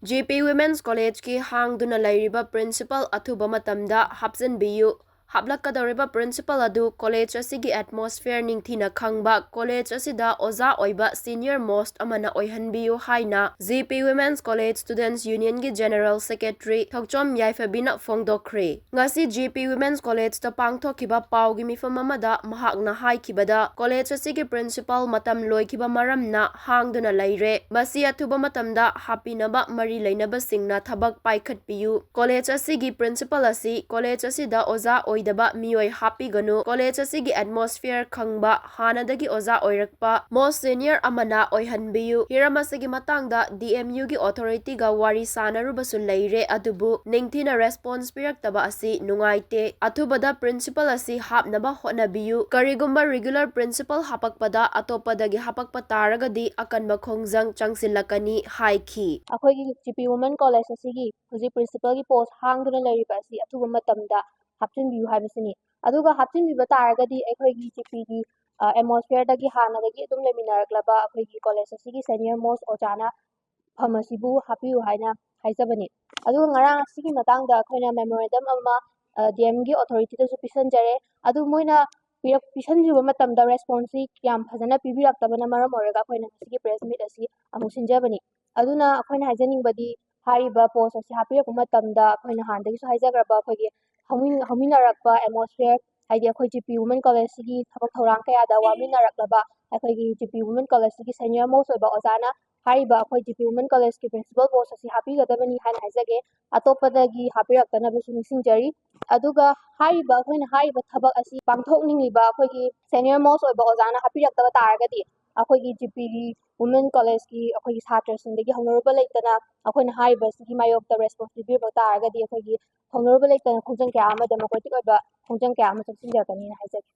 GP Women's College ki Hangduna Leiriba Principal Athubada matamda hapchinbiyu. Haplakadoriba principal adu college asigi atmosphere ningthina khangba college asida oza oiba senior most amana oihanbiyu haina GP Women's College Students Union gi General Secretary Thokchom Yaifabina Fongdokre. Ngasi GP Women's College ta pangthokiba pawgi mifam amada mahakna haikibada college asigi principal matam loikiba maramna Hangduna leire. Masi Athubada matamda hapinaba mari leinaba singna thabak paikhatpiyu. College asigi principal asi college asida oza oidaba mioi hapiganu college asigi atmosphere khangba hanadagi oza oirakpa most senior amana oihanbiyu. Hiramasigi matangda DMU gi authority ga wari sanarubasu leire adubu ningthina response piraktaba asi nungaite. Athubada principal asi hapnaba hotnabiyu. Karigumba regular principal hapakpada atopadagi hapakpa taragadi akanba khongjang changsilakani haiki. अखोई GP Women College असगी हुजी principal की post हांगदुना लेरिबा असि अथुबा मतमदा हापचिनबियु हाइबसिनी अदुगा हापचिनबिबा तारगदी अखोई GP की atmosphere दगी हानादगी अदुम लेमिनारक्लबा अखोई college असगी senior most ओजाना फमसिबु हापियु हाइना हाइजबनी अदुगा ngarang asigi matangda अखोइना मेमोरेंडम अमा DM की अथॉरिटी दसु पिसनजरे अदु मोइना पिसनजुबा मतमदा रेस्पॉन्स याम फजना पिबिरक्तबना मरम ओरगा अखोइना असigi प्रेस मीट असि अमु सिनजबनी अदुना अखोइना हाइजनिंगबदी हारिबा पोस्ट असि हापिरक मतमदा अखोइना हांदगी हाइजग्रबा अखोइगे हमिनारक्पा एटमॉस्फेयर हाइदि अखोइ GP Women College सिगी थबक थौरांग कयादा वामिनारक्लबा अखोइगे GP Women College सिगी सीनियर मोस्ट ओइबा ओजाना हारिबा अखोइ GP Women College की प्रिंसिपल पोस्ट असि हापिगदबनी हाइना हाइजगे अतोपदगी हापिरक्तनबसु निसिंजरी अदुगा हारिबा अखोइना हारिबा थबक असि पांथोकनिंगिबा अखोइगे सीनियर मोस्ट ओइबा ओजाना हापिरक्तबा तारगदी अखोइगे GP Women College की अखोइगे छात्रसिंदगी हंगरुबा लेतना अखोइना हारिबसिगी मायोक्ता रेस्पॉन्सिबिलिटी बिरबा तारगदी अखोइगे हंगरुबा लेतना खोंजंग कया अमदा मकोटिक ओइबा खोंजंग कया अमा चंसिंजरकनी हाइजगे।